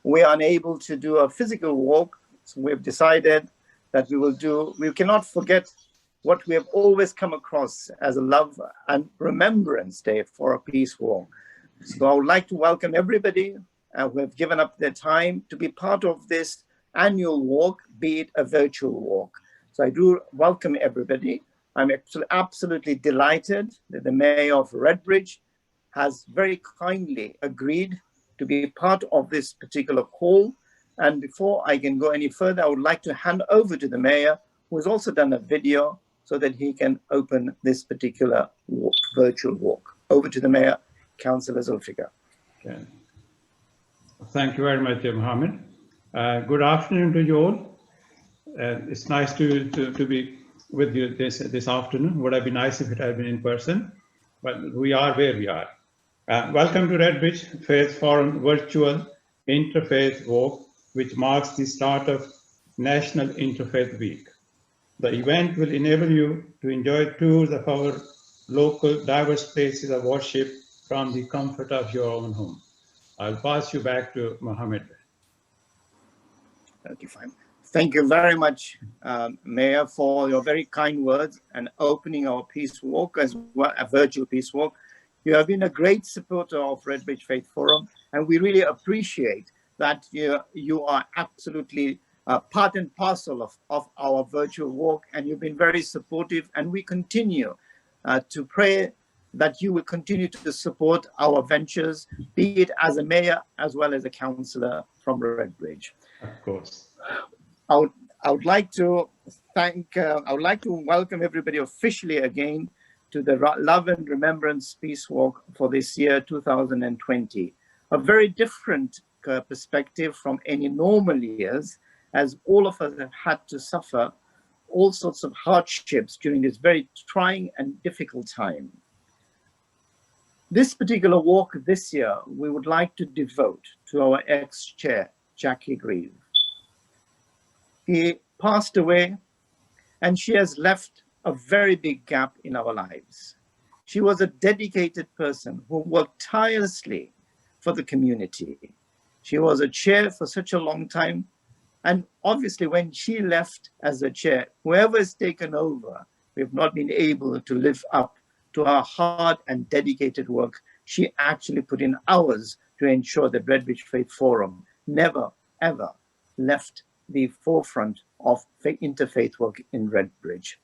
we are unable to do a physical walk, so we've decided that we cannot forget what we have always come across as a love and remembrance day for a peace walk. So I would like to welcome everybody who have given up their time to be part of this annual walk, be it a virtual walk. So I do welcome everybody. I'm absolutely delighted that the Mayor of Redbridge has very kindly agreed to be part of this particular call. And before I can go any further, I would like to hand over to the Mayor, who has also done a video so that he can open this particular virtual walk. Over to the Mayor, Councillor Zulfikar. Okay. Thank you very much, Mohammed. Good afternoon to you all. It's nice to be with you this afternoon. Would have been nice if it had been in person, but we are where we are. Welcome to Redbridge Faith Forum Virtual Interfaith Walk, which marks the start of National Interfaith Week. The event will enable you to enjoy tours of our local diverse places of worship from the comfort of your own home. I'll pass you back to Mohammed. Okay, fine. Thank you very much, Mayor, for your very kind words and opening our peace walk as well, a virtual peace walk. You have been a great supporter of Redbridge Faith Forum, and we really appreciate that you are absolutely part and parcel of our virtual walk, and you've been very supportive, and we continue to pray that you will continue to support our ventures, be it as a mayor as well as a councillor from Redbridge. Of course. I would like to welcome everybody officially again to the Love and Remembrance Peace Walk for this year, 2020. A very different perspective from any normal years, as all of us have had to suffer all sorts of hardships during this very trying and difficult time. This particular walk this year, we would like to devote to our ex-chair, Jackie Grieve. He passed away, and she has left a very big gap in our lives. She was a dedicated person who worked tirelessly for the community. She was a chair for such a long time. And obviously when she left as a chair, whoever has taken over, we've not been able to live up to her hard and dedicated work. She actually put in hours to ensure that Redbridge Faith Forum never, ever left the forefront of interfaith work in Redbridge.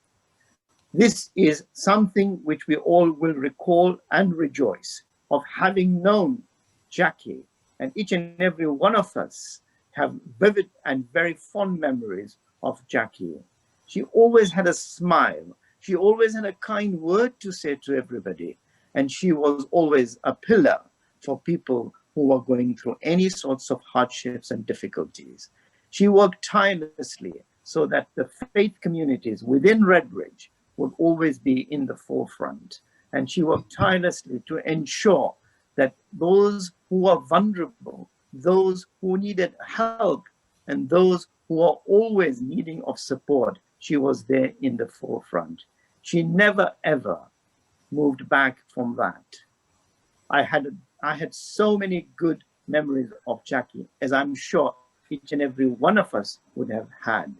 This is something which we all will recall and rejoice of having known Jackie, and each and every one of us have vivid and very fond memories of Jackie. She always had a smile. She always had a kind word to say to everybody. And she was always a pillar for people who were going through any sorts of hardships and difficulties. She worked tirelessly so that the faith communities within Redbridge would always be in the forefront. And she worked tirelessly to ensure that those who are vulnerable, those who needed help, and those who are always needing of support, she was there in the forefront. She never, ever moved back from that. I had so many good memories of Jackie, as I'm sure each and every one of us would have had.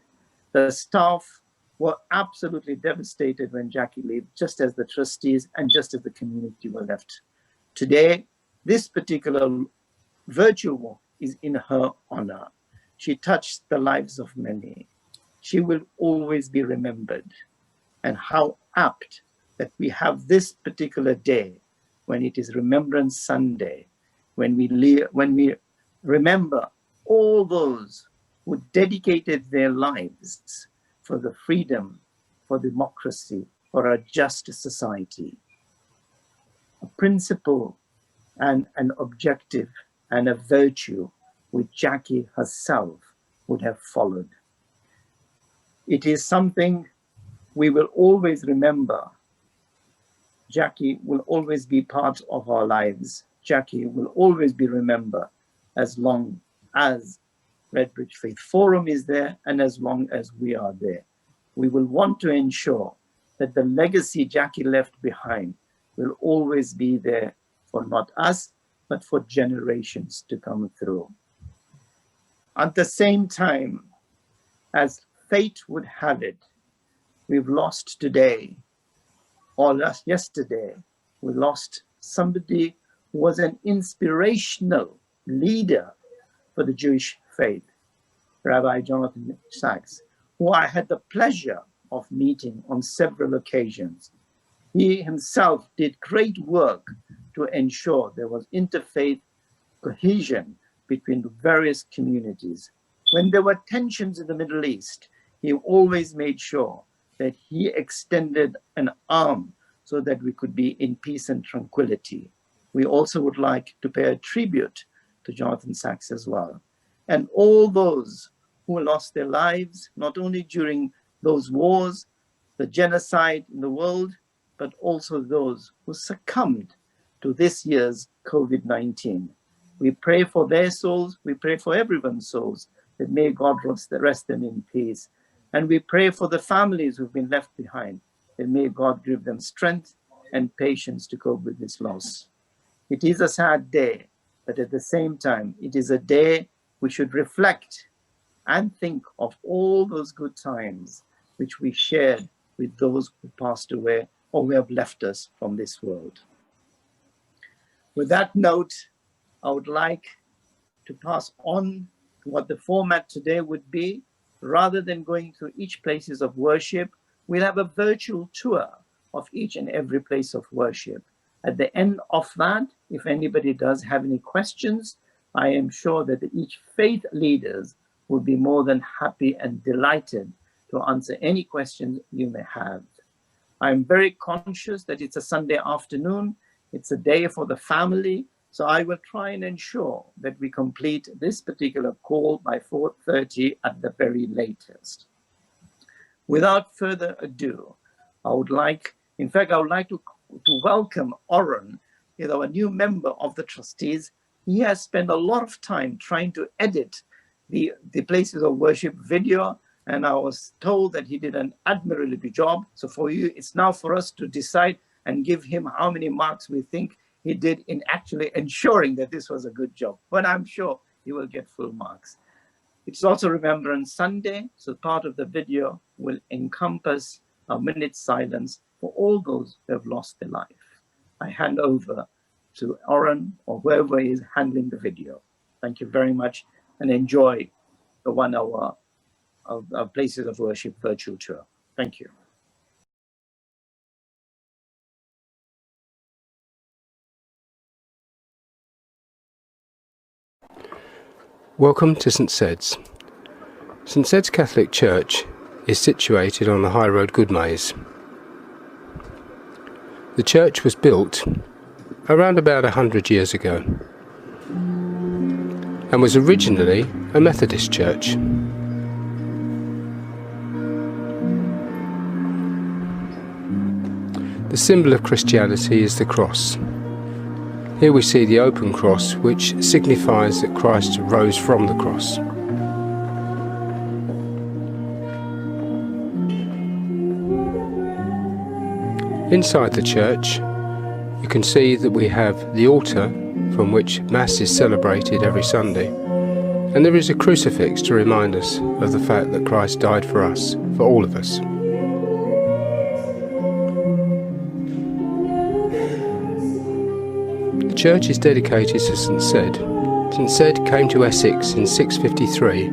The staff were absolutely devastated when Jackie left, just as the trustees and just as the community were left. Today, this particular virtual walk is in her honor. She touched the lives of many. She will always be remembered. And how apt that we have this particular day when it is Remembrance Sunday, when we remember all those who dedicated their lives for the freedom, for democracy, for a just society. A principle and an objective and a virtue which Jackie herself would have followed. It is something we will always remember. Jackie will always be part of our lives. Jackie will always be remembered as long as Redbridge Faith Forum is there and as long as we are there. We will want to ensure that the legacy Jackie left behind will always be there for not us, but for generations to come through. At the same time, as fate would have it, we've lost today, or last yesterday, we lost somebody who was an inspirational leader for the Jewish faith, Rabbi Jonathan Sachs, who I had the pleasure of meeting on several occasions. He himself did great work to ensure there was interfaith cohesion between the various communities. When there were tensions in the Middle East, he always made sure that he extended an arm so that we could be in peace and tranquility. We also would like to pay a tribute to Jonathan Sachs as well. And all those who lost their lives, not only during those wars, the genocide in the world, but also those who succumbed to this year's COVID-19. We pray for their souls, we pray for everyone's souls, that may God rest them in peace. And we pray for the families who've been left behind, that may God give them strength and patience to cope with this loss. It is a sad day, but at the same time, it is a day we should reflect and think of all those good times which we shared with those who passed away or who have left us from this world. With that note, I would like to pass on to what the format today would be. Rather than going through each places of worship, we'll have a virtual tour of each and every place of worship. At the end of that, if anybody does have any questions, I am sure that each faith leaders will be more than happy and delighted to answer any questions you may have. I'm very conscious that it's a Sunday afternoon. It's a day for the family. So I will try and ensure that we complete this particular call by 4:30 at the very latest. Without further ado, I would like to welcome Oren, our new member of the trustees. He has spent a lot of time trying to edit the places of worship video, and I was told that he did an admirably good job. So for you, it's now for us to decide and give him how many marks we think he did in actually ensuring that this was a good job. But I'm sure he will get full marks. It's also Remembrance Sunday, so part of the video will encompass a minute's silence for all those who have lost their life. I hand over to Oren or whoever is handling the video. Thank you very much and enjoy the 1 hour of Places of Worship virtual tour. Thank you. Welcome to St Sed's. St Sed's Catholic Church is situated on the High Road Goodmays. The church was built around about 100 years ago and was originally a Methodist church. The symbol of Christianity is the cross. Here we see the open cross, which signifies that Christ rose from the cross. Inside the church, you can see that we have the altar from which Mass is celebrated every Sunday, and there is a crucifix to remind us of the fact that Christ died for us, for all of us. The church is dedicated to St Sed. St Sed came to Essex in 653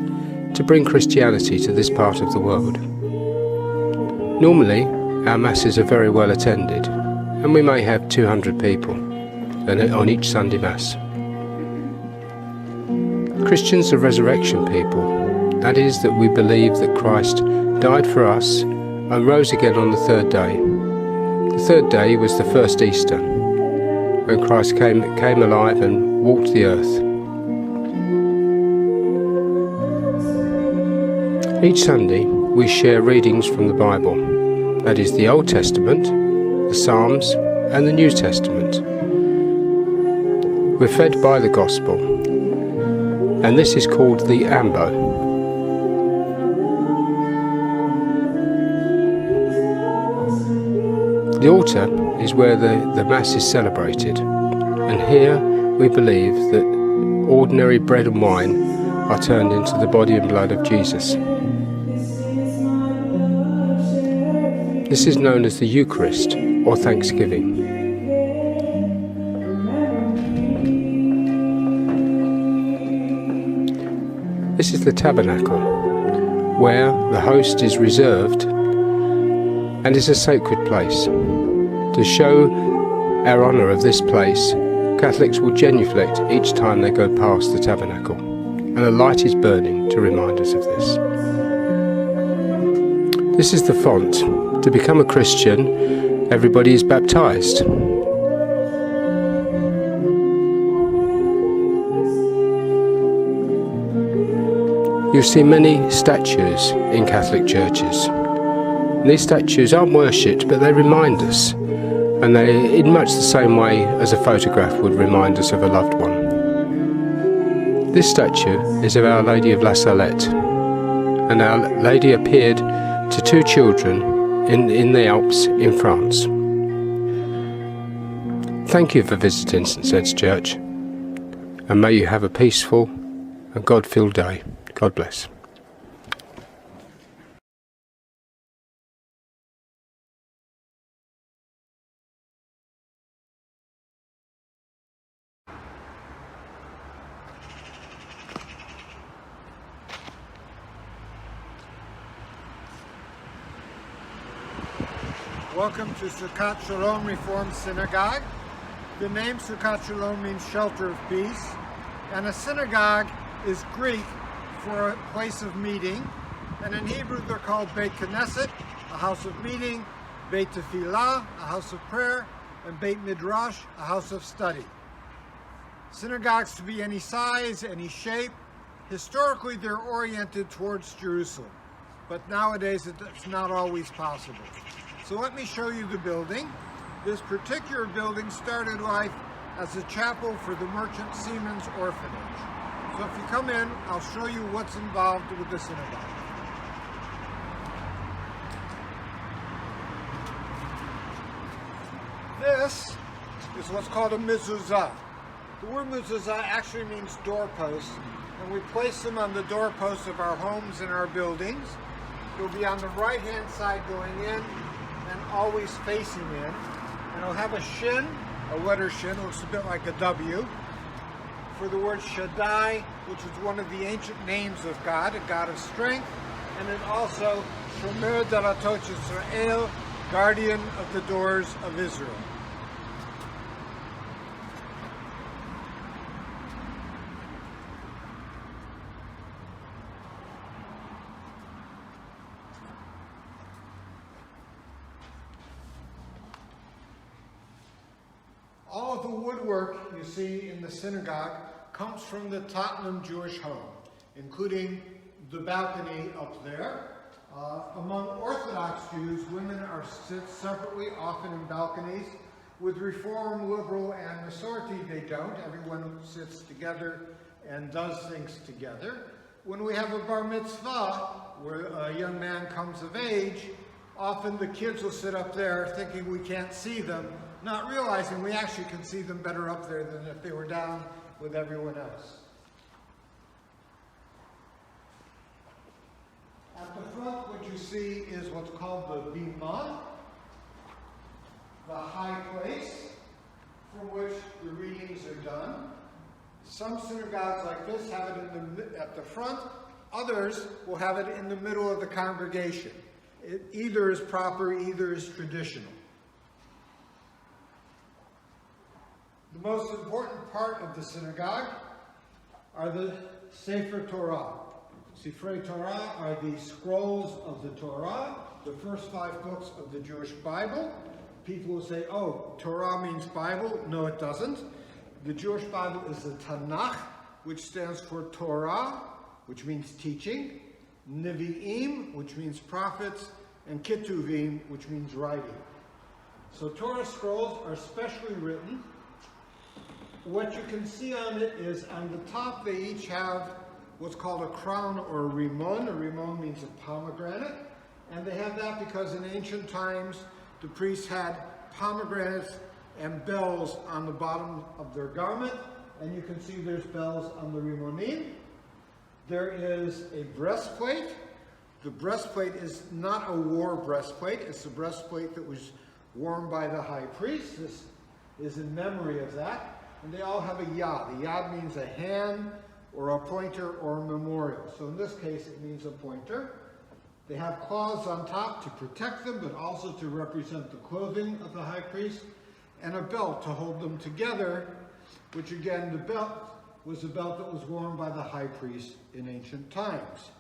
to bring Christianity to this part of the world. Normally, our Masses are very well attended, and we may have 200 people on each Sunday Mass. Christians are resurrection people. That is, that we believe that Christ died for us and rose again on the third day. The third day was the first Easter, when Christ came alive and walked the earth. Each Sunday we share readings from the Bible, that is the Old Testament, the Psalms and the New Testament. We're fed by the Gospel, and this is called the Ambo. The altar is where the Mass is celebrated, and here we believe that ordinary bread and wine are turned into the body and blood of Jesus. This is known as the Eucharist or Thanksgiving. This is the tabernacle, where the host is reserved and is a sacred place. To show our honour of this place, Catholics will genuflect each time they go past the tabernacle, and a light is burning to remind us of this. This is the font. To become a Christian, everybody is baptised. You see many statues in Catholic churches. These statues aren't worshipped, but they remind us, and they, in much the same way as a photograph would remind us of a loved one. This statue is of Our Lady of La Salette, and Our Lady appeared to two children in the Alps in France. Thank you for visiting St Sed's Church, and may you have a peaceful and God-filled day. God bless. Welcome to Sukkot Shalom Reformed Synagogue. The name Sukkot Shalom means shelter of peace, and a synagogue is Greek for a place of meeting, and in Hebrew they're called Beit Knesset, a house of meeting, Beit Tefillah, a house of prayer, and Beit Midrash, a house of study. Synagogues to be any size, any shape. Historically they're oriented towards Jerusalem, but nowadays it's not always possible. So let me show you the building. This particular building started life as a chapel for the Merchant Seamen's Orphanage. So if you come in, I'll show you what's involved with the synagogue. This is what's called a mezuzah. The word mezuzah actually means doorpost, and we place them on the doorposts of our homes and our buildings. It'll be on the right-hand side going in, and always facing in, and it'll have a shin, a letter shin, it looks a bit like a W, for the word Shaddai, which is one of the ancient names of God, a God of strength, and it also Shomer Dalatot Yisrael, guardian of the doors of Israel. All of the woodwork you see in the synagogue comes from the Tottenham Jewish home, including the balcony up there. Among Orthodox Jews, women sit separately, often in balconies. With Reform, Liberal, and Masorti, they don't. Everyone sits together and does things together. When we have a bar mitzvah, where a young man comes of age, often the kids will sit up there thinking we can't see them, not realizing we actually can see them better up there than if they were down with everyone else. At the front, what you see is what's called the bimah, the high place from which the readings are done. Some synagogues like this have it at the front. Others will have it in the middle of the congregation. It either is proper, either is traditional. The most important part of the synagogue are the Sefer Torah. Sifrei Torah are the scrolls of the Torah, the first 5 books of the Jewish Bible. People will say, oh, Torah means Bible. No, it doesn't. The Jewish Bible is the Tanakh, which stands for Torah, which means teaching, Nevi'im, which means prophets, and Ketuvim, which means writing. So Torah scrolls are specially written. What you can see on it is on the top they each have what's called a crown or a rimon. A rimon means a pomegranate. And they have that because in ancient times the priests had pomegranates and bells on the bottom of their garment. And you can see there's bells on the rimonim. There is a breastplate. The breastplate is not a war breastplate. It's the breastplate that was worn by the high priest. This is in memory of that. And they all have a yad. A yad means a hand or a pointer or a memorial. So in this case, it means a pointer. They have claws on top to protect them, but also to represent the clothing of the high priest, and a belt to hold them together, which again, the belt was a belt that was worn by the high priest in ancient times.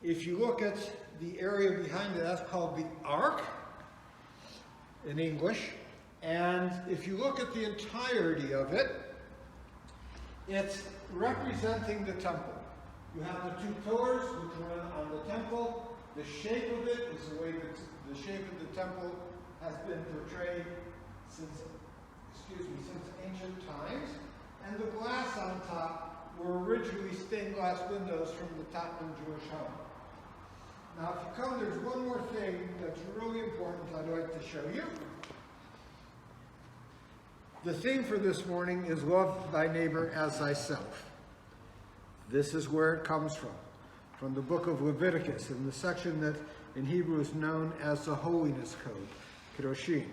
If you look at the area behind it, that's called the ark in English. And if you look at the entirety of it, it's representing the temple. You have the two pillars which run on the temple. The shape of it is the way that the shape of the temple has been portrayed since ancient times. And the glass on top were originally stained glass windows from the Tottenham Jewish home. Now, if you come, there's one more thing that's really important I'd like to show you. The theme for this morning is love thy neighbor as thyself. This is where it comes from the book of Leviticus, in the section that in Hebrew is known as the Holiness Code, Kedoshim.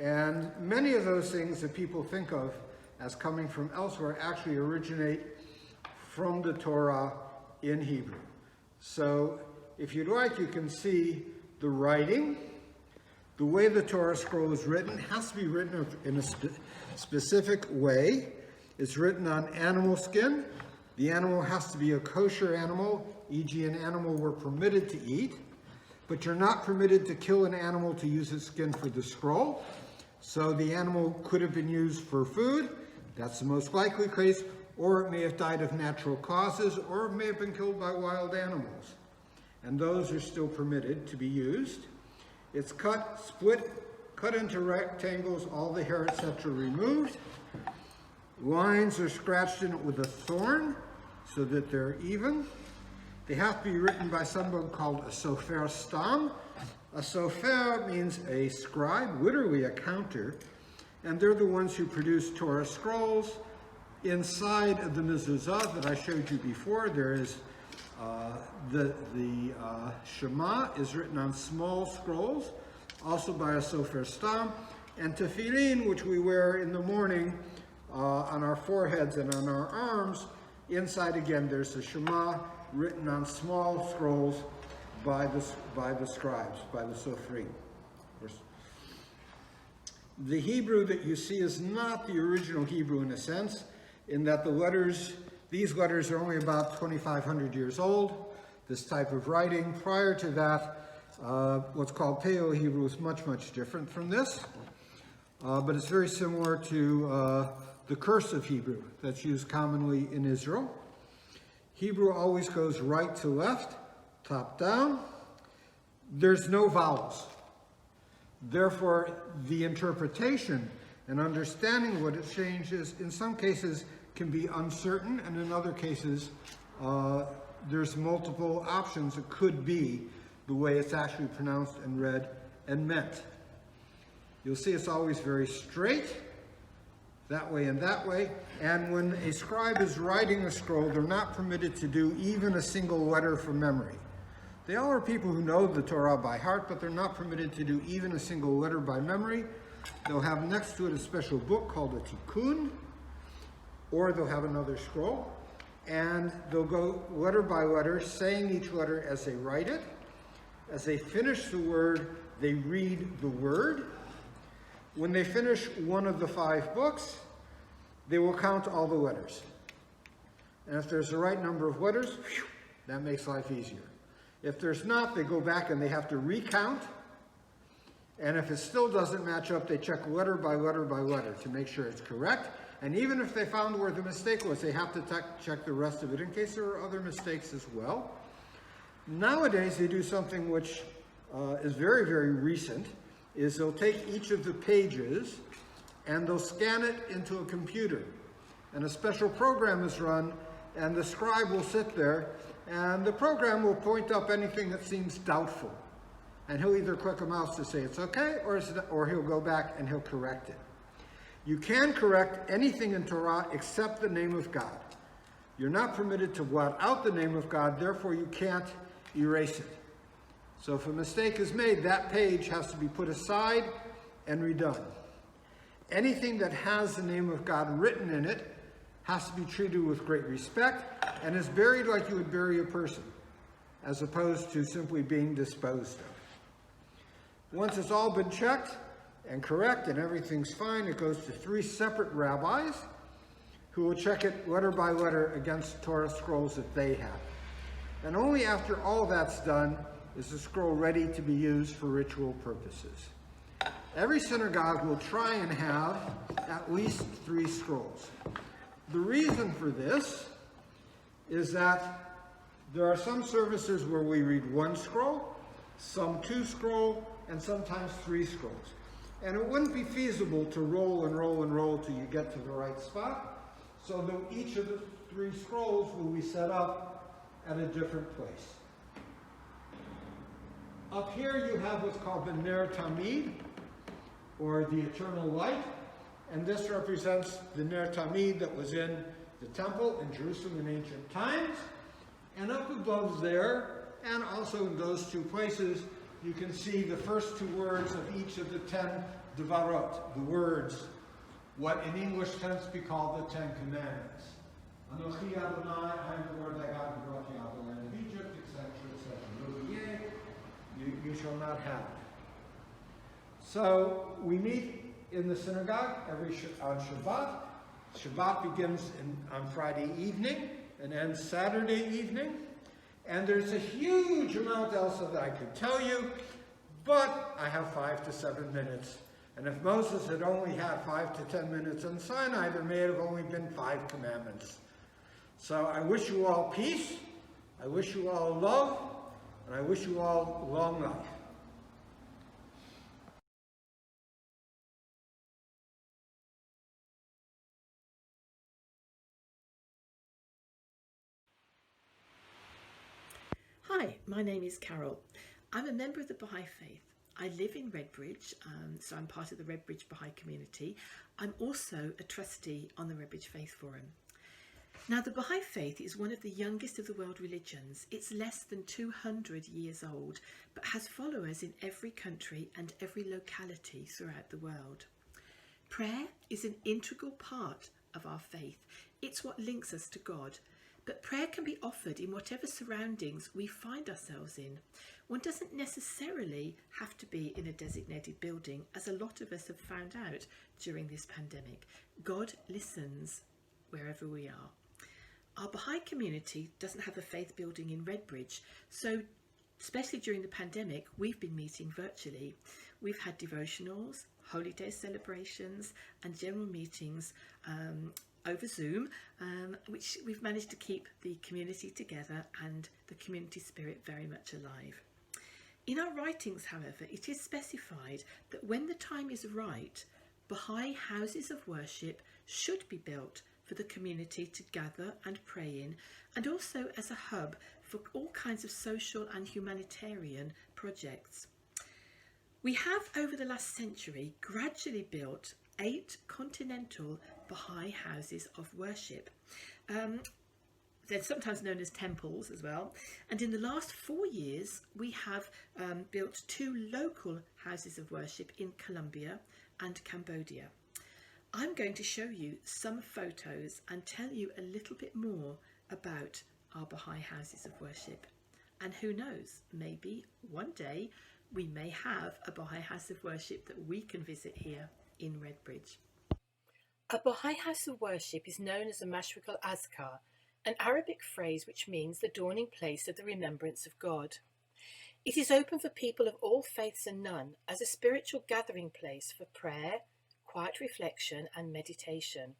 And many of those things that people think of as coming from elsewhere actually originate from the Torah in Hebrew. So if you'd like, you can see the writing. The way the Torah scroll is written has to be written in a specific way. It's written on animal skin. The animal has to be a kosher animal, e.g. an animal we're permitted to eat, but you're not permitted to kill an animal to use its skin for the scroll. So the animal could have been used for food. That's the most likely case, or it may have died of natural causes, or it may have been killed by wild animals. And those are still permitted to be used. It's cut into rectangles, all the hair, etc. removed. Lines are scratched in it with a thorn so that they're even. They have to be written by someone called a sofer stam. A sofer means a scribe, literally a counter, and they're the ones who produce Torah scrolls. Inside of the mezuzah that I showed you before, there is the Shema is written on small scrolls, also by a sofer stam, and tefillin, which we wear in the morning on our foreheads and on our arms. Inside again, there's the Shema written on small scrolls by the scribes, by the sofrim. The Hebrew that you see is not the original Hebrew in a sense, in that these letters are only about 2,500 years old, this type of writing. Prior to that, what's called Paleo-Hebrew is much, much different from this, but it's very similar to the cursive Hebrew that's used commonly in Israel. Hebrew always goes right to left, top down. There's no vowels. Therefore, the interpretation and understanding of what it changes, in some cases, can be uncertain, and in other cases, there's multiple options. It could be the way it's actually pronounced and read and meant. You'll see it's always very straight, that way and that way. And when a scribe is writing a scroll, they're not permitted to do even a single letter from memory. They all are people who know the Torah by heart, but they're not permitted to do even a single letter by memory. They'll have next to it a special book called a tikkun, or they'll have another scroll, and they'll go letter by letter, saying each letter as they write it. As they finish the word, they read the word. When they finish one of the 5 books, they will count all the letters. And if there's the right number of letters, that makes life easier. If there's not, they go back and they have to recount. And if it still doesn't match up, they check letter by letter by letter to make sure it's correct. And even if they found where the mistake was, they have to check the rest of it in case there are other mistakes as well. Nowadays, they do something which is very, very recent, is they'll take each of the pages and they'll scan it into a computer. And a special program is run, and the scribe will sit there, and the program will point up anything that seems doubtful. And he'll either click a mouse to say it's okay, or he'll go back and he'll correct it. You can correct anything in Torah except the name of God. You're not permitted to blot out the name of God, therefore you can't erase it. So if a mistake is made, that page has to be put aside and redone. Anything that has the name of God written in it has to be treated with great respect and is buried like you would bury a person, as opposed to simply being disposed of. Once it's all been checked and correct and everything's fine, it goes to 3 separate rabbis who will check it letter by letter against Torah scrolls that they have. And only after all that's done is the scroll ready to be used for ritual purposes. Every synagogue will try and have at least 3 scrolls. The reason for this is that there are some services where we read 1 scroll, some 2 scroll, and sometimes 3 scrolls. And it wouldn't be feasible to roll and roll and roll till you get to the right spot. So that each of the 3 scrolls will be set up at a different place. Up here you have what's called the Ner Tamid, or the eternal light. And this represents the Ner Tamid that was in the temple in Jerusalem in ancient times. And up above there, and also in those 2 places, you can see the first 2 words of each of the 10 Devarot, the words, what in English tends to be called the 10 Commandments. Anochi Adonai, I am the Lord thy God who brought you out of the land of Egypt, etc., etc. You shall not have. So we meet in the synagogue on Shabbat. Shabbat begins on Friday evening and ends Saturday evening. And there's a huge amount else that I could tell you, but I have 5 to 7 minutes. And if Moses had only had 5 to 10 minutes on Sinai, there may have only been 5 commandments. So I wish you all peace, I wish you all love, and I wish you all long life. Hi, my name is Carol. I'm a member of the Baha'i Faith. I live in Redbridge, so I'm part of the Redbridge Baha'i community. I'm also a trustee on the Redbridge Faith Forum. Now, the Baha'i Faith is one of the youngest of the world religions. It's less than 200 years old, but has followers in every country and every locality throughout the world. Prayer is an integral part of our faith. It's what links us to God. But prayer can be offered in whatever surroundings we find ourselves in. One doesn't necessarily have to be in a designated building, as a lot of us have found out during this pandemic. God listens wherever we are. Our Baha'i community doesn't have a faith building in Redbridge, so especially during the pandemic, we've been meeting virtually. We've had devotionals, holy day celebrations, and general meetings over Zoom, which we've managed to keep the community together and the community spirit very much alive. In our writings, however, it is specified that when the time is right, Baha'i houses of worship should be built for the community to gather and pray in, and also as a hub for all kinds of social and humanitarian projects. We have, over the last century, gradually built 8 continental Baha'i houses of worship. They're sometimes known as temples as well. And in the last 4 years, we have built 2 local houses of worship in Colombia and Cambodia. I'm going to show you some photos and tell you a little bit more about our Baha'i houses of worship. And who knows, maybe one day we may have a Baha'i house of worship that we can visit here in Redbridge. A Baha'i house of worship is known as a Mashriq al-Azkar, an Arabic phrase which means the dawning place of the remembrance of God. It is open for people of all faiths and none as a spiritual gathering place for prayer, quiet reflection and meditation.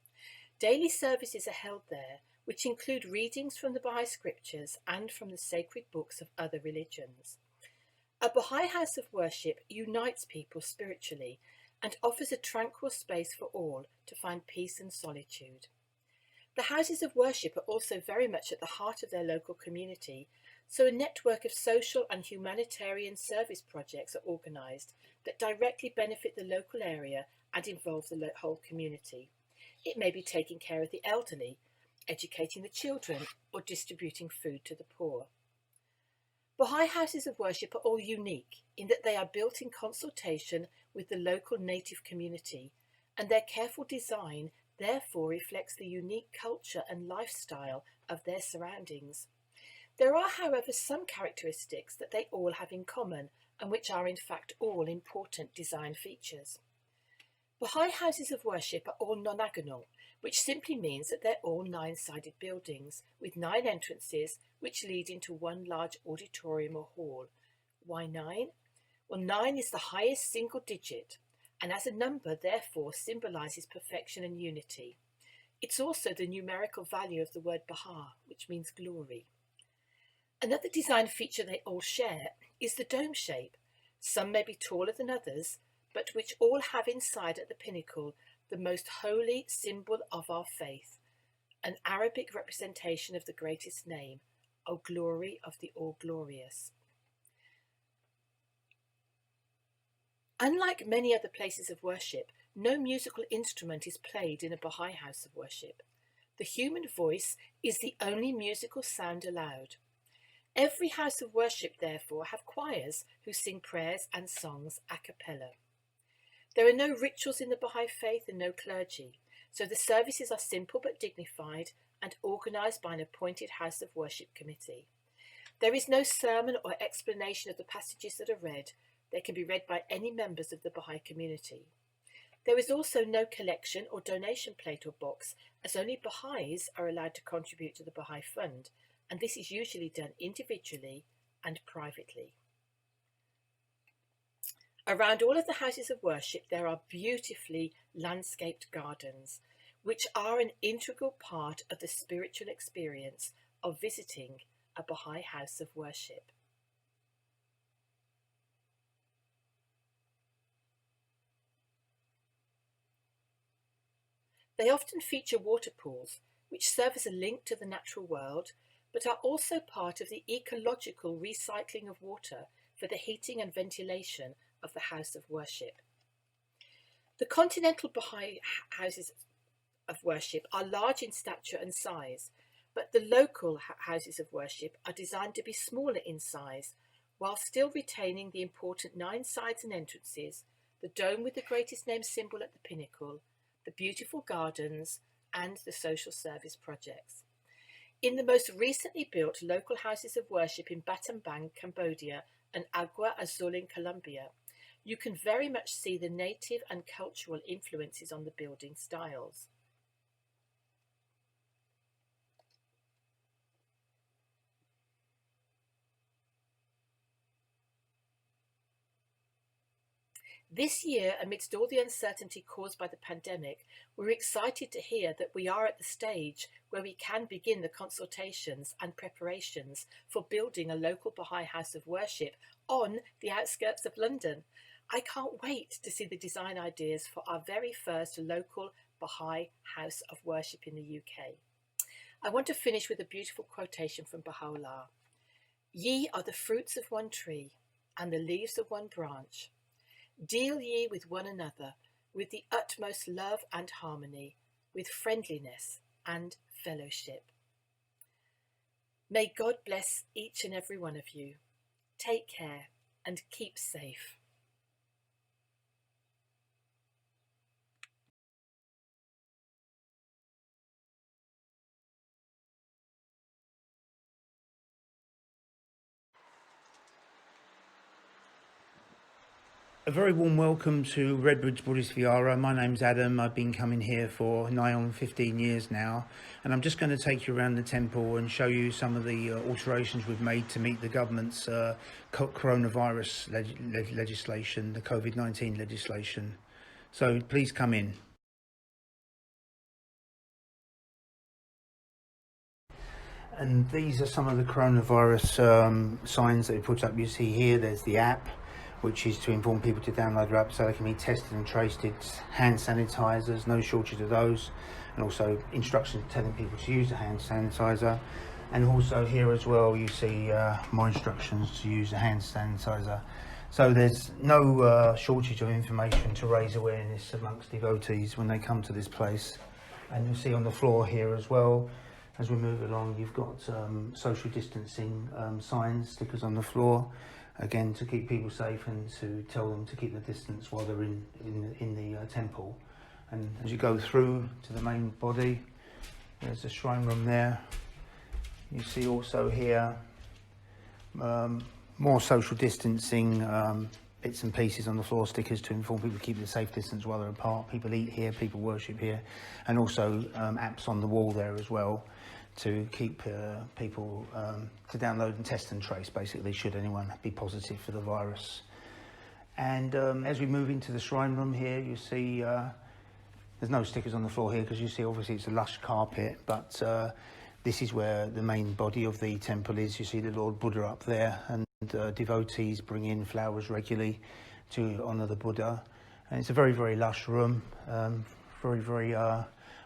Daily services are held there, which include readings from the Baha'i scriptures and from the sacred books of other religions. A Baha'i house of worship unites people spiritually and offers a tranquil space for all to find peace and solitude. The houses of worship are also very much at the heart of their local community, so a network of social and humanitarian service projects are organised that directly benefit the local area and involve the whole community. It may be taking care of the elderly, educating the children, or distributing food to the poor. Baha'i houses of worship are all unique in that they are built in consultation with the local native community, and their careful design therefore reflects the unique culture and lifestyle of their surroundings. There are, however, some characteristics that they all have in common, and which are in fact all important design features. Baha'i houses of worship are all non-agonal, which simply means that they're all 9-sided buildings with 9 entrances which lead into one large auditorium or hall. Why 9? Well, 9 is the highest single digit, and as a number therefore symbolises perfection and unity. It's also the numerical value of the word Baha, which means glory. Another design feature they all share is the dome shape. Some may be taller than others, but which all have inside at the pinnacle the most holy symbol of our faith, an Arabic representation of the greatest name, O glory of the all-glorious. Unlike many other places of worship, no musical instrument is played in a Baha'i house of worship. The human voice is the only musical sound allowed. Every house of worship, therefore, have choirs who sing prayers and songs a cappella. There are no rituals in the Baha'i faith and no clergy, so the services are simple but dignified and organised by an appointed house of worship committee. There is no sermon or explanation of the passages that are read. They can be read by any members of the Baha'i community. There is also no collection or donation plate or box, as only Baha'is are allowed to contribute to the Baha'i Fund, and this is usually done individually and privately. Around all of the houses of worship there are beautifully landscaped gardens, which are an integral part of the spiritual experience of visiting a Baha'i house of worship. They often feature water pools, which serve as a link to the natural world, but are also part of the ecological recycling of water for the heating and ventilation of the house of worship. The continental Baha'i houses of worship are large in stature and size, but the local houses of worship are designed to be smaller in size, while still retaining the important 9 sides and entrances, the dome with the greatest name symbol at the pinnacle, the beautiful gardens, and the social service projects. In the most recently built local houses of worship in Battambang, Cambodia, and Agua Azul in Colombia, you can very much see the native and cultural influences on the building styles. This year, amidst all the uncertainty caused by the pandemic, we're excited to hear that we are at the stage where we can begin the consultations and preparations for building a local Baha'i house of worship on the outskirts of London. I can't wait to see the design ideas for our very first local Baha'i house of worship in the UK. I want to finish with a beautiful quotation from Baha'u'llah. Ye are the fruits of one tree and the leaves of one branch. Deal ye with one another with the utmost love and harmony, with friendliness and fellowship. May God bless each and every one of you. Take care and keep safe. A very warm welcome to Redbridge Buddhist Vihara. My name's Adam. I've been coming here for nigh on 15 years now, and I'm just going to take you around the temple and show you some of the alterations we've made to meet the government's coronavirus legislation, the COVID-19 legislation. So please come in. And these are some of the coronavirus signs that we put up. You see here, there's the app, which is to inform people to download their app so they can be tested and traced. It's hand sanitizers, no shortage of those, and also instructions telling people to use the hand sanitizer. And also here as well, you see more instructions to use the hand sanitizer. So there's no shortage of information to raise awareness amongst devotees when they come to this place. And you'll see on the floor here as well, As we move along, you've got social distancing signs, stickers on the floor, again to keep people safe and to tell them to keep the distance while they're in the temple. And as you go through to the main body, there's the shrine room there. You see also here more social distancing bits and pieces on the floor, stickers to inform people to keep the safe distance while they're apart. People eat here, people worship here, and also apps on the wall there as well to keep people to download and test and trace, basically, should anyone be positive for the virus. And as we move into the shrine room here, you see there's no stickers on the floor here because you see obviously it's a lush carpet, but this is where the main body of the temple is. You see the Lord Buddha up there, and devotees bring in flowers regularly to honour the Buddha. And it's a very, very lush room, very, very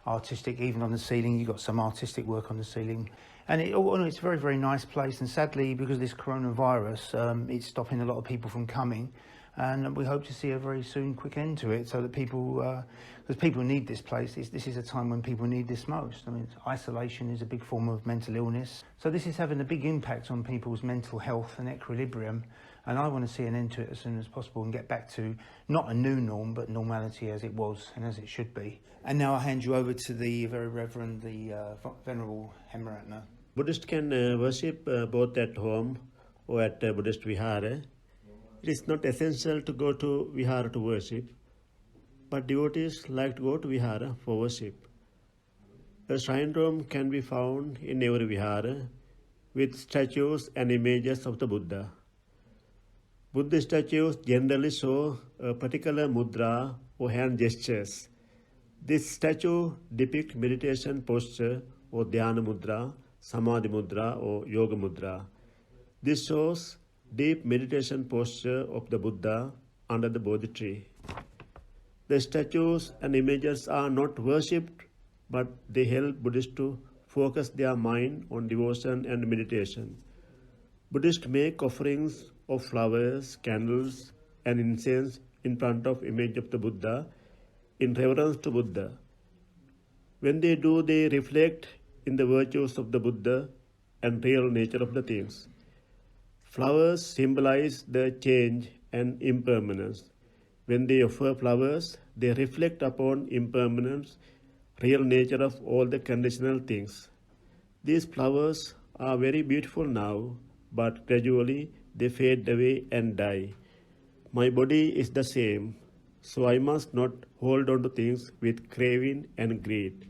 artistic. Even on the ceiling, you've got some artistic work on the ceiling. And it's a very, very nice place. And sadly, because of this coronavirus, it's stopping a lot of people from coming. And we hope to see a very soon quick end to it, so that people, because people need this place. This is a time when people need this most. I mean, isolation is a big form of mental illness. So this is having a big impact on people's mental health and equilibrium. And I want to see an end to it as soon as possible and get back to not a new norm, but normality as it was and as it should be. And now I'll hand you over to the very Reverend, the Venerable Hemaratna. Buddhists can worship both at home or at Buddhist Vihara. It is not essential to go to Vihara to worship, but devotees like to go to Vihara for worship. A shrine room can be found in every Vihara with statues and images of the Buddha. Buddhist statues generally show a particular mudra or hand gestures. This statue depicts meditation posture or dhyana mudra, samadhi mudra or yoga mudra. This shows deep meditation posture of the Buddha under the Bodhi tree. The statues and images are not worshipped, but they help Buddhists to focus their mind on devotion and meditation. Buddhists make offerings of flowers, candles, and incense in front of image of the Buddha in reverence to Buddha. When they do, they reflect in the virtues of the Buddha and real nature of the things. Flowers symbolize the change and impermanence. When they offer flowers, they reflect upon impermanence, real nature of all the conditional things. These flowers are very beautiful now, but gradually they fade away and die. My body is the same, so I must not hold on to things with craving and greed.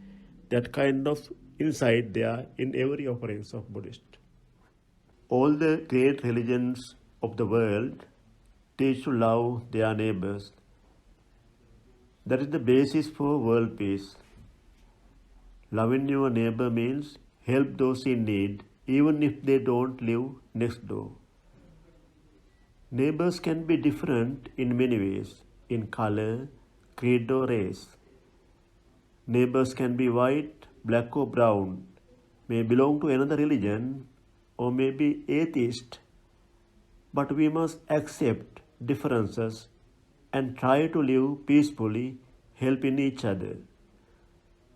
That kind of insight there in every offerings of Buddhist. All the great religions of the world teach to love their neighbors. That is the basis for world peace. Loving your neighbor means help those in need, even if they don't live next door. Neighbors can be different in many ways, in color, creed or race. Neighbors can be white, black or brown, may belong to another religion, or may be atheist, but we must accept differences and try to live peacefully, helping each other.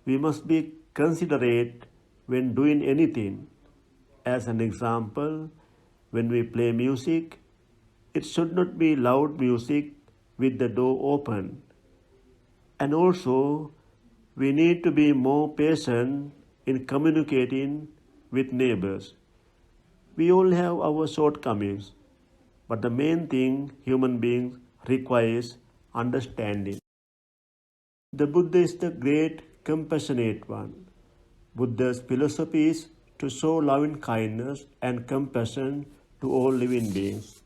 We must be considerate when doing anything. As an example, when we play music, it should not be loud music with the door open. And also, we need to be more patient in communicating with neighbors. We all have our shortcomings, but the main thing human beings requires understanding. The Buddha is the great compassionate one. Buddha's philosophy is to show loving kindness and compassion to all living beings.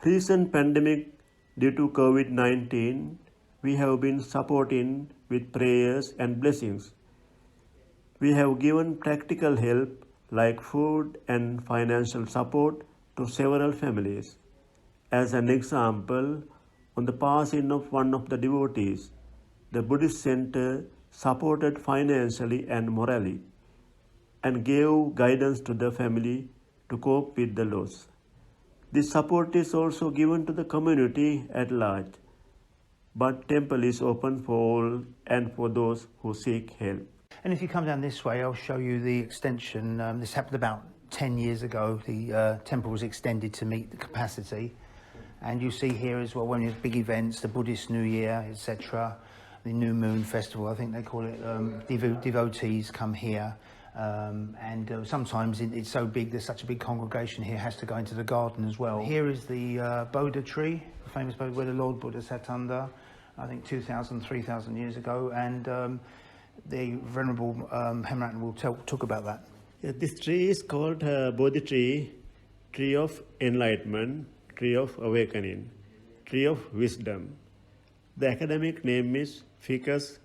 Recent pandemic due to COVID-19, we have been supporting with prayers and blessings. We have given practical help like food and financial support to several families. As an example, on the passing of one of the devotees, the Buddhist center supported financially and morally and gave guidance to the family to cope with the loss. This support is also given to the community at large, but temple is open for all and for those who seek help. And if you come down this way, I'll show you the extension. This happened about 10 years ago. The temple was extended to meet the capacity. And you see here as well, when there's big events, the Buddhist New Year, etc., the New Moon Festival, I think they call it, devotees come here. Sometimes it's so big, there's such a big congregation here, has to go into the garden as well. Here is the Bodha tree, the famous Bodha, where the Lord Buddha sat under, I think 2,000, 3,000 years ago. And the Venerable Hemrat will talk about that. Yeah, this tree is called Bodhi tree, tree of enlightenment, tree of awakening, tree of wisdom. The academic name is Ficus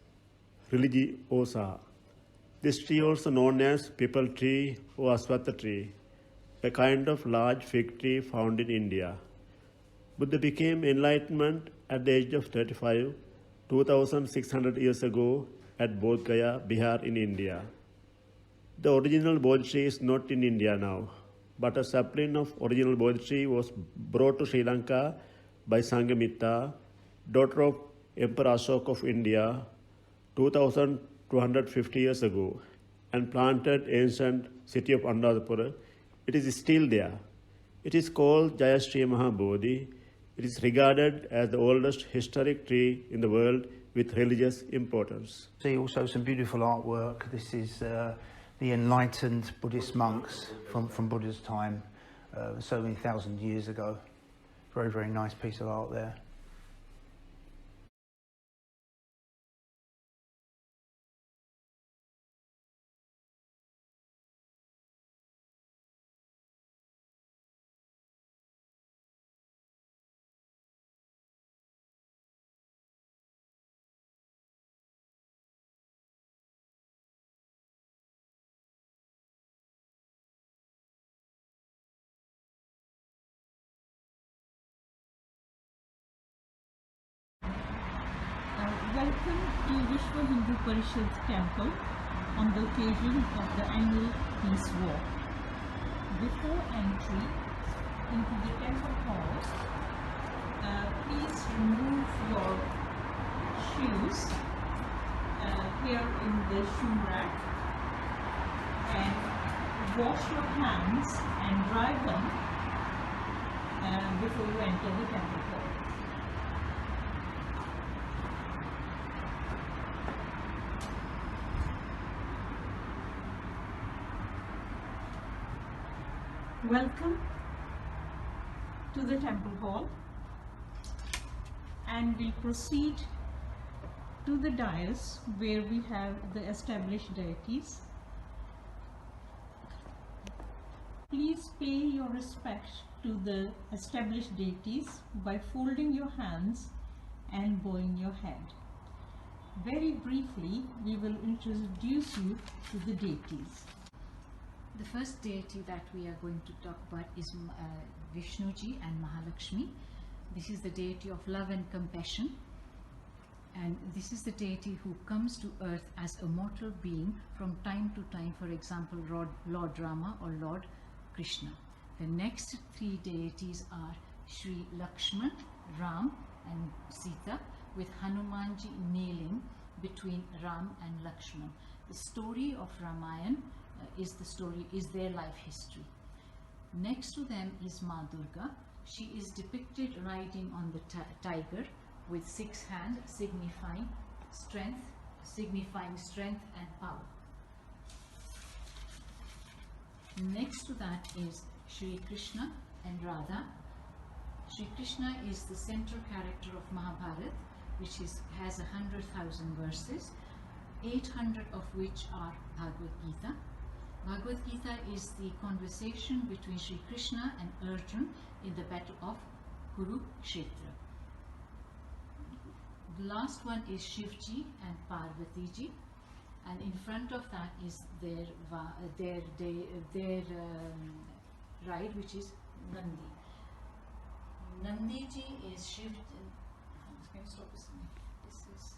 religiosa. This tree also known as pipal tree or aswatha tree, a kind of large fig tree found in India. Buddha became enlightenment at the age of 35, 2,600 years ago at Bodh Gaya, Bihar in India. The original Bodhi tree is not in India now, but a sapling of original Bodhi tree was brought to Sri Lanka by Sanghamitta, daughter of Emperor Ashoka of India, 2,250 years ago, and planted ancient city of Anuradhapura. It is still there. It is called Jayashree Mahabodhi. It is regarded as the oldest historic tree in the world with religious importance. See also some beautiful artwork. This is the enlightened Buddhist monks from Buddha's time, so many thousand years ago. Very, very nice piece of art there. Welcome to Vishwa Hindu Parishad's temple on the occasion of the annual Peace Walk. Before entry into the temple hall, please remove your shoes here in the shoe rack and wash your hands and dry them before you enter the temple hall. Welcome to the temple hall, and we'll proceed to the dais where we have the established deities. Please pay your respect to the established deities by folding your hands and bowing your head. Very briefly, we will introduce you to the deities. The first deity that we are going to talk about is Vishnuji and Mahalakshmi. This is the deity of love and compassion, and this is the deity who comes to earth as a mortal being from time to time, for example Lord Rama or Lord Krishna. The next three deities are Sri Lakshman, Ram and Sita, with Hanumanji kneeling between Ram and Lakshman. The story of Ramayana is their life history. Next to them is Ma Durga. She is depicted riding on the tiger with 6 hands, signifying strength and power. Next to that is Sri Krishna and Radha. Sri Krishna is the central character of Mahabharata, which has 100,000 verses, 800 of which are Bhagavad Gita. Bhagavad Gita is the conversation between Sri Krishna and Arjuna in the battle of Kurukshetra. The last one is Shivji and Parvatiji, and in front of that is their ride, which is Nandi. Nandiji is Shivji. Can you stop this? This is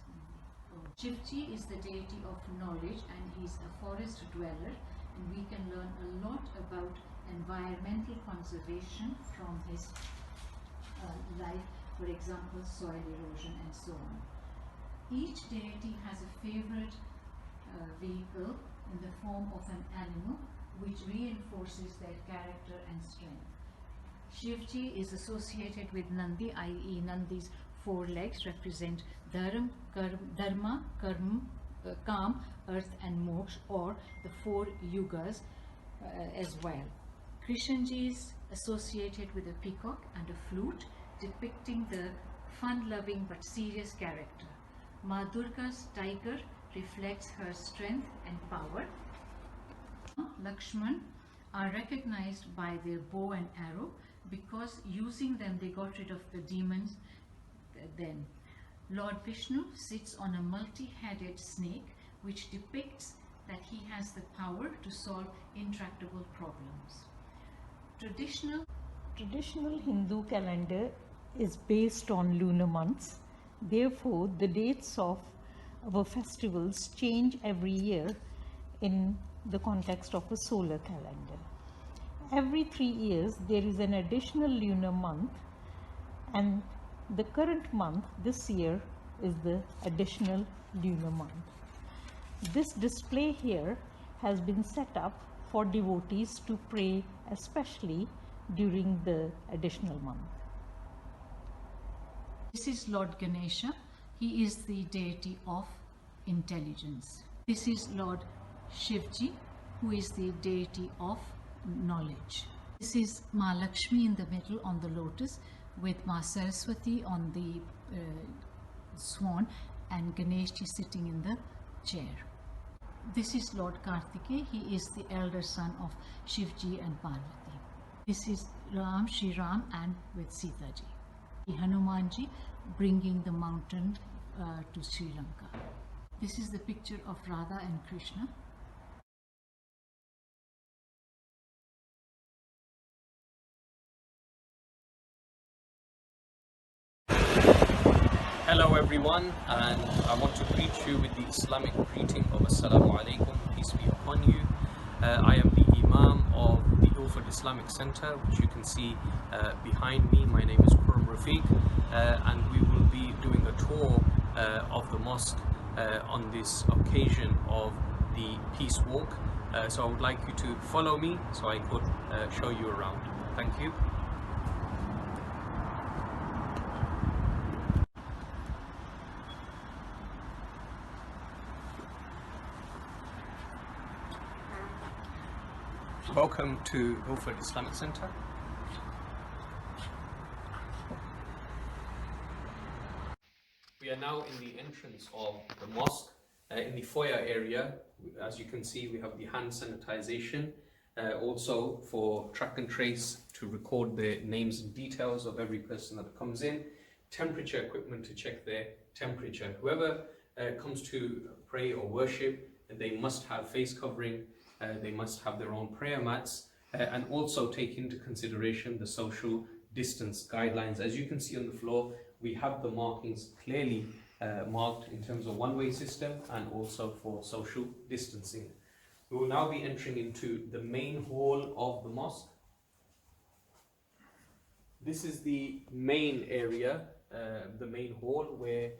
Nandi. Shivji is the deity of knowledge, and he's a forest dweller, and we can learn a lot about environmental conservation from his life, for example soil erosion and so on. Each deity has a favorite vehicle in the form of an animal which reinforces their character and strength. Shivji is associated with Nandi, i.e. Nandi's 4 legs represent Dharma, Kam, Earth and Moksha, or the 4 yugas as well. Krishnji is associated with a peacock and a flute, depicting the fun-loving but serious character. Ma Durga's tiger reflects her strength and power. Lakshman are recognized by their bow and arrow because using them they got rid of the demons then. Lord Vishnu sits on a multi-headed snake which depicts that he has the power to solve intractable problems. Traditional Hindu calendar is based on lunar months. Therefore, the dates of our festivals change every year in the context of a solar calendar. Every 3 years, there is an additional lunar month, and the current month this year is the additional lunar month. This display here has been set up for devotees to pray, especially during the additional month. This is Lord Ganesha. He is the deity of intelligence. This is Lord Shivji, who is the deity of knowledge. This is Ma Lakshmi in the middle on the lotus, with Ma Saraswati on the swan, and Ganeshji sitting in the chair. This is Lord Kartikeya. He is the elder son of Shivji and Parvati. This is Ram, Shri Ram, and with Sita ji. Hanumanji bringing the mountain to Sri Lanka. This is the picture of Radha and Krishna. Hello everyone, and I want to greet you with the Islamic greeting of Assalamu alaikum, peace be upon you. I am the Imam of the Ilford Islamic Center, which you can see behind me. My name is Kuram Rafiq, and we will be doing a tour of the mosque on this occasion of the Peace Walk. So I would like you to follow me so I could show you around. Thank you. Welcome to Ilford Islamic Center. We are now in the entrance of the mosque. In the foyer area, as you can see, we have the hand sanitization, also for track and trace to record the names and details of every person that comes in, temperature equipment to check their temperature. Whoever comes to pray or worship, they must have face covering. They must have their own prayer mats, and also take into consideration the social distance guidelines. As you can see on the floor, we have the markings clearly marked in terms of one-way system and also for social distancing. We will now be entering into the main hall of the mosque. This is the main area, the main hall, where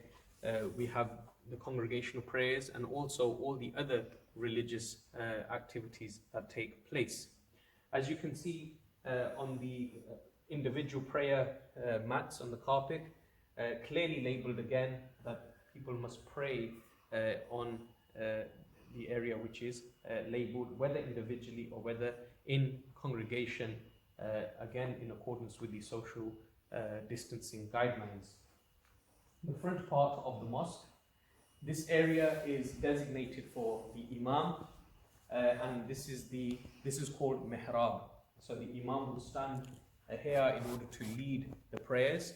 we have the congregational prayers and also all the other religious activities that take place. As you can see on the individual prayer mats on the carpet, clearly labeled again that people must pray on the area which is labeled, whether individually or whether in congregation, again in accordance with the social distancing guidelines. The front part of the mosque, this area is designated for the Imam, and this is called Mihrab. So the Imam will stand here in order to lead the prayers.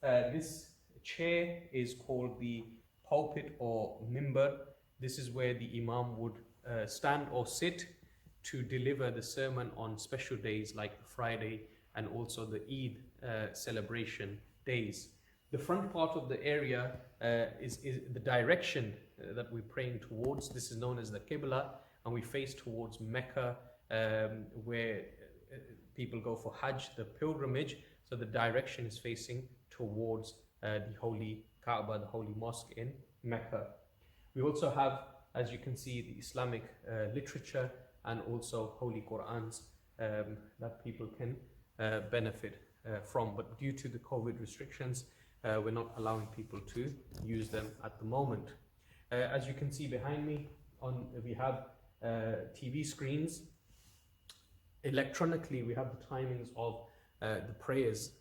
This chair is called the pulpit or mimbar. This is where the Imam would stand or sit to deliver the sermon on special days like Friday and also the Eid celebration days. The front part of the area is the direction that we're praying towards. This is known as the Qibla, and we face towards Mecca, where people go for Hajj, the pilgrimage. So the direction is facing towards the holy Kaaba, the holy mosque in Mecca. We also have as you can see, the Islamic literature and also Holy Qur'ans that people can benefit from. But due to the COVID restrictions, we're not allowing people to use them at the moment. As you can see behind me, we have TV screens. Electronically, we have the timings of the prayers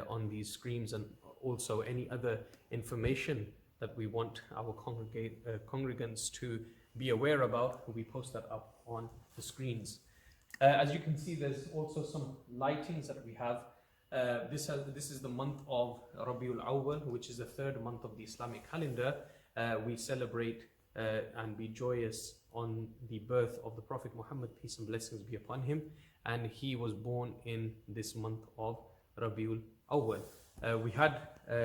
on these screens, and also any other information that we want our congregants to be aware about. We post that up on the screens. As you can see, there's also some lightings that we have. This is the month of Rabiul Awwal, which is the third month of the Islamic calendar. We celebrate and be joyous on the birth of the Prophet Muhammad, peace and blessings be upon him, and he was born in this month of Rabiul Awwal. We had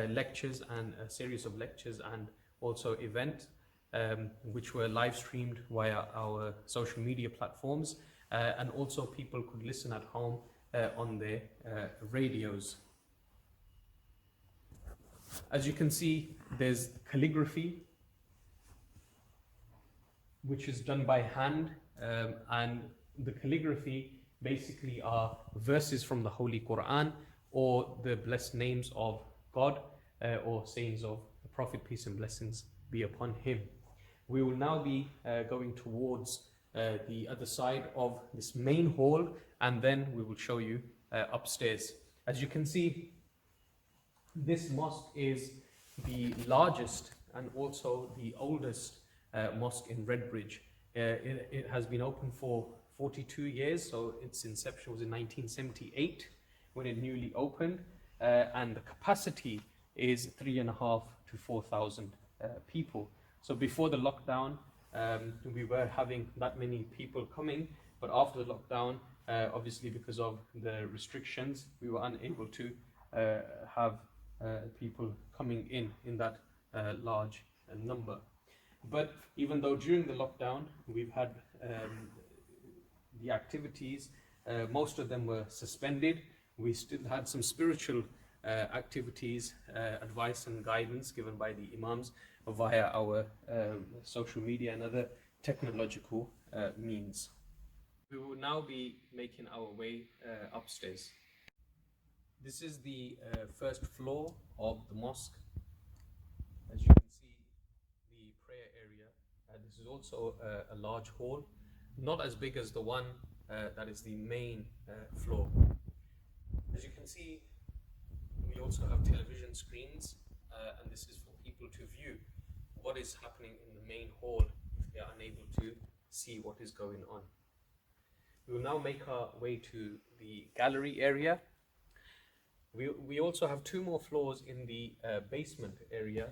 lectures and a series of lectures and also events which were live streamed via our social media platforms, and also people could listen at home on their radios. As you can see, there's calligraphy which is done by hand, and the calligraphy basically are verses from the Holy Quran or the blessed names of God or sayings of the Prophet, peace and blessings be upon him. We will now be going towards the other side of this main hall, and then we will show you upstairs. As you can see, this mosque is the largest and also the oldest mosque in Redbridge. It has been open for 42 years, so its inception was in 1978 when it newly opened, and the capacity is 3,500 to 4,000 people. So before the lockdown, we were having that many people coming, but after the lockdown, obviously because of the restrictions, we were unable to have people coming in that large number. But even though during the lockdown we've had the activities, most of them were suspended. We still had some spiritual activities, advice and guidance given by the imams via our social media and other technological means. We will now be making our way upstairs. This is the first floor of the mosque. As you can see, the prayer area. This is also a large hall, not as big as the one that is the main floor. As you can see, we also have television screens, and this is for people to view what is happening in the main hall if they are unable to see what is going on. We will now make our way to the gallery area. We also have two more floors in the basement area,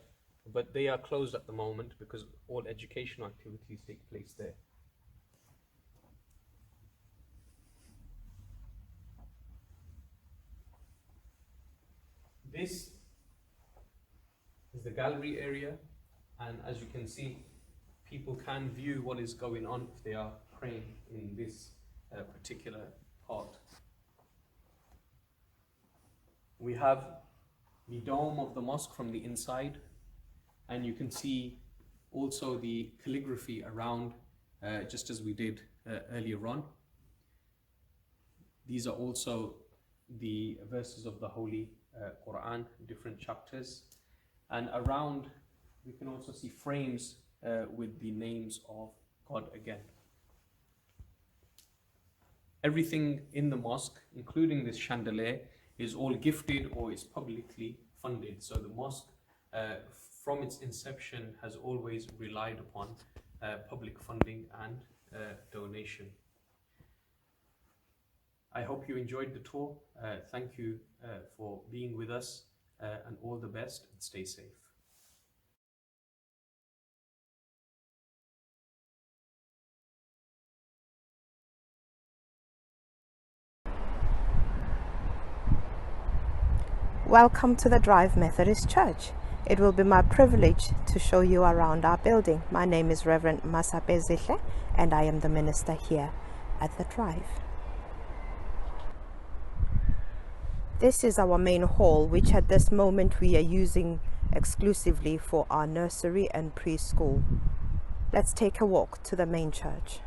but they are closed at the moment because all educational activities take place there. This is the gallery area, and as you can see, people can view what is going on if they are praying in this particular part. We have the dome of the mosque from the inside, and you can see also the calligraphy around, just as we did earlier on. These are also the verses of the Holy Quran, different chapters, and around we can also see frames with the names of God again. Everything in the mosque, including this chandelier, is all gifted or is publicly funded. So the mosque, from its inception, has always relied upon public funding and donation. I hope you enjoyed the tour. Thank you for being with us, and all the best, and stay safe. Welcome to the Drive Methodist Church. It will be my privilege to show you around our building. My name is Reverend Masape Zihle, and I am the minister here at the Drive. This is our main hall, which at this moment we are using exclusively for our nursery and preschool. Let's take a walk to the main church.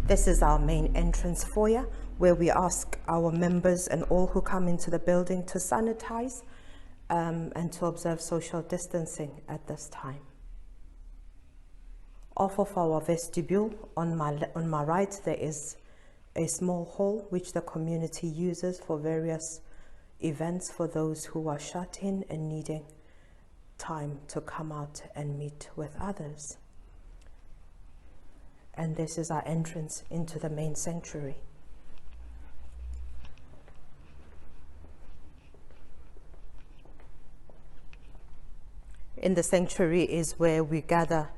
This is our main entrance foyer, where we ask our members and all who come into the building to sanitize and to observe social distancing at this time. Off of our vestibule, on my right, there is a small hall which the community uses for various events for those who are shut in and needing time to come out and meet with others. And this is our entrance into the main sanctuary. In the sanctuary is where we gather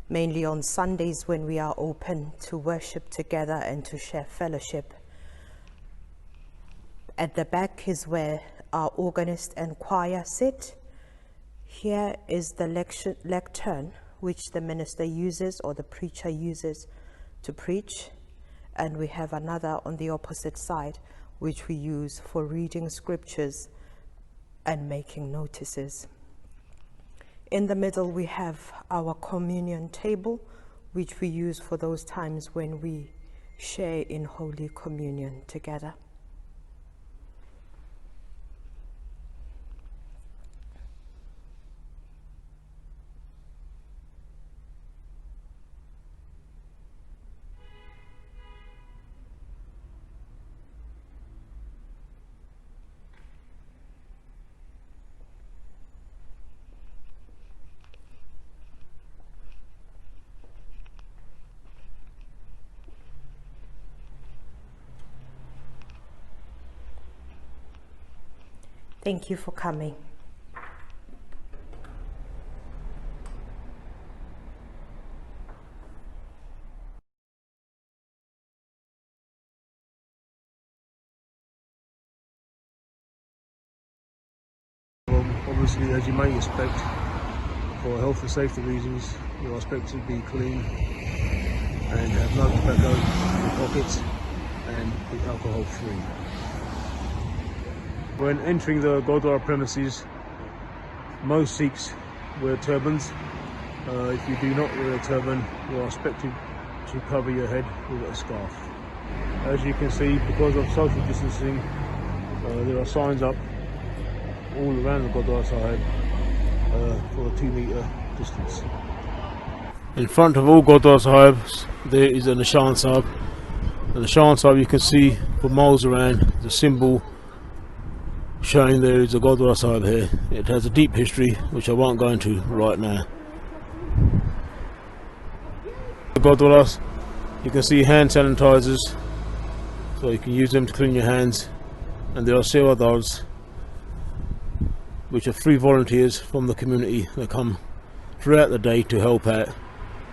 mainly on Sundays when we are open to worship together and to share fellowship. At the back is where our organist and choir sit. Here is the lectern which the minister uses or the preacher uses to preach. And we have another on the opposite side which we use for reading scriptures and making notices. In the middle we have our communion table, which we use for those times when we share in Holy Communion together. Thank you for coming. Well, obviously, as you may expect, for health and safety reasons, you are expected to be clean and have no tobacco in your pockets and be alcohol free. When entering the Gurdwara premises, most Sikhs wear turbans. If you do not wear a turban, you are expected to cover your head with a scarf. As you can see, because of social distancing, there are signs up all around the Gurdwara Sahib for a 2-metre distance. In front of all Gurdwara Sahibs there is a Nishan Sahib. The Nishan Sahib, you can see for miles around, the symbol showing there is a Gurdwara Sahib here. It has a deep history which I won't go into right now. The Gurdwaras, you can see hand sanitizers, so you can use them to clean your hands, and there are sevadars, which are free volunteers from the community that come throughout the day to help out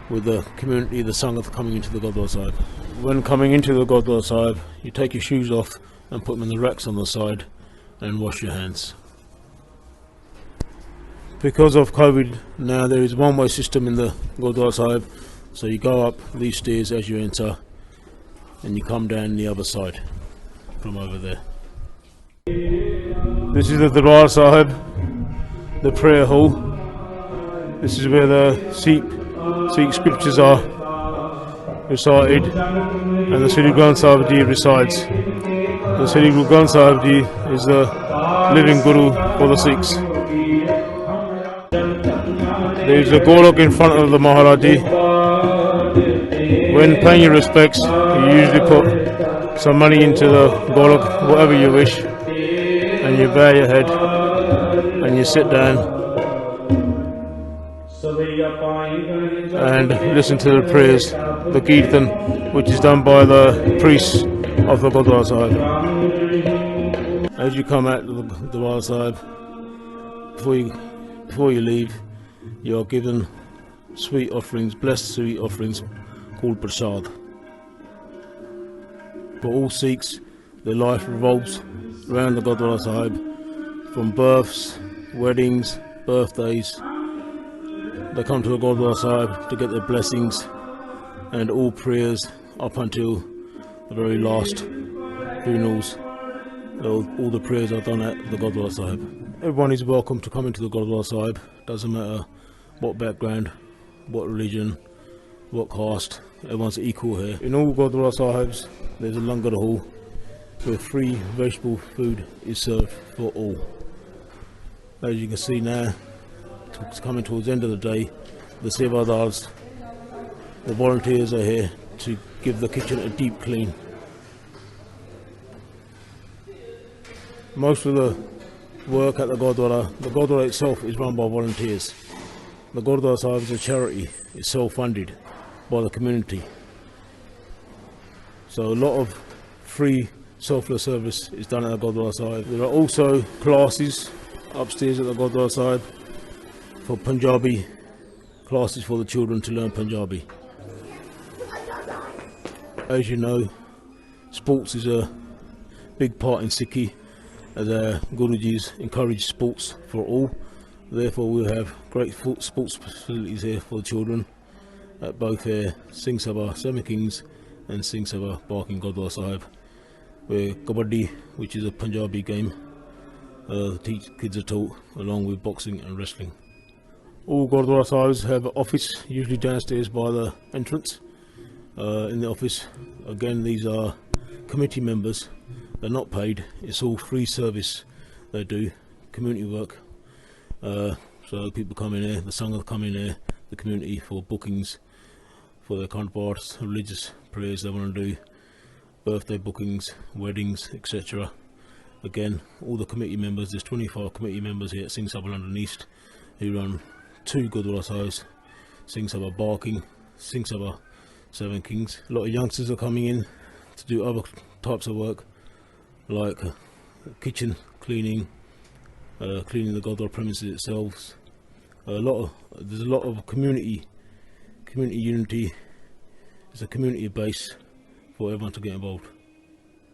with the community, the Sangha coming into the Gurdwara Sahib. When coming into the Gurdwara Sahib, you take your shoes off and put them in the racks on the side and wash your hands. Because of COVID now, there is a one-way system in the Gurdwara Sahib, so you go up these stairs as you enter and you come down the other side from over there. This is the Darbar Sahib, the prayer hall. This is where the Sikh scriptures are recited and the Sri Granth Sahib Ji resides. The Sri Guru Granth Sahib Ji is the living Guru for the Sikhs. There is a Golok in front of the Maharaji. When paying your respects, you usually put some money into the Golok, whatever you wish, and you bow your head and you sit down and listen to the prayers, the Kirtan, which is done by the priests of the Gurdwara Sahib. As you come out of the Gurdwara Sahib, before you leave, you are given sweet offerings, blessed sweet offerings called prasad. For all Sikhs, their life revolves around the Gurdwara Sahib, from births, weddings, birthdays, They come to the Gurdwara Sahib to get their blessings, and all prayers up until the very last funerals, all the prayers are done at the Gurdwara Sahib. Everyone is welcome to come into the Gurdwara Sahib, doesn't matter what background, what religion, what caste, everyone's equal here. In all Gurdwara Sahibs there's a langar hall where free vegetable food is served for all. As you can see now, it's coming towards the end of the day, the sevadars, the volunteers are here to give the kitchen a deep clean. Most of the work at the Gurdwara itself is run by volunteers. The Gurdwara Sahib is a charity, it's self-funded by the community. So a lot of free selfless service is done at the Gurdwara Sahib. There are also classes upstairs at the Gurdwara Sahib for Punjabi, classes for the children to learn Punjabi. As you know, sports is a big part in Sikhi, as our Gurujis encourage sports for all. Therefore we have great sports facilities here for the children at both Singh Sabha, Seven Kings and Singh Sabha Barking Gurdwara Sahib, where Kabaddi, which is a Punjabi game, kids are taught along with boxing and wrestling. All Gurdwara Sahibs have an office, usually downstairs by the entrance. In the office, again, these are committee members. They're not paid, it's all free service they do, community work. So people come in here, the Sangha come in here, the community, for bookings, for their kind of arts, religious prayers they want to do, birthday bookings, weddings, etc. Again, all the committee members, there's 25 committee members here at Singh Sabha London East who run 2 Gurdwara Sahibs, Singh Sabha Barking, Singh Sabha Seven Kings. A lot of youngsters are coming in to do other types of work, like kitchen cleaning, cleaning the Gurdwara premises itself. There's a lot of community unity. It's a community base for everyone to get involved.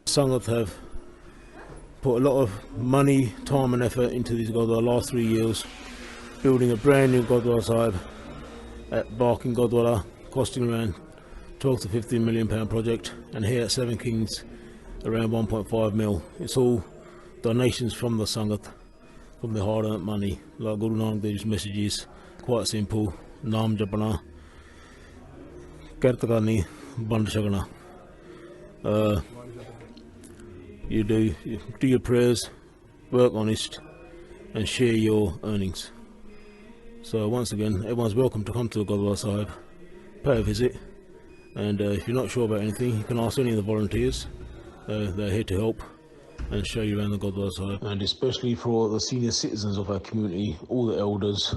Sangat have put a lot of money, time and effort into these Gurdwara last 3 years, building a brand new Gurdwara Sahib at Barking Gurdwara, costing around 12 to 15 million pound project, and here at Seven Kings around 1.5 mil. It's all donations from the Sangat, from the hard earned money. Like Guru Nanak Dev's message is quite simple: Naam Japana, Kirat Karni, Band Chakna. You do your prayers, work honest, and share your earnings. So once again, everyone's welcome to come to the Gurdwara Sahib, pay a visit, and if you're not sure about anything, you can ask any of the volunteers. They're here to help and show you around the Gurdwara Sahib. And especially for the senior citizens of our community, all the elders,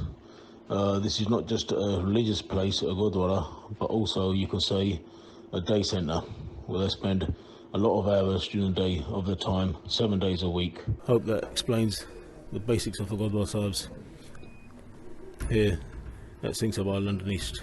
this is not just a religious place, a Gurdwara, but also, you can say, a day centre where they spend a lot of hours during the day of their time, 7 days a week. Hope that explains the basics of the Gurdwara Sahibs here at Singh Sabha London East.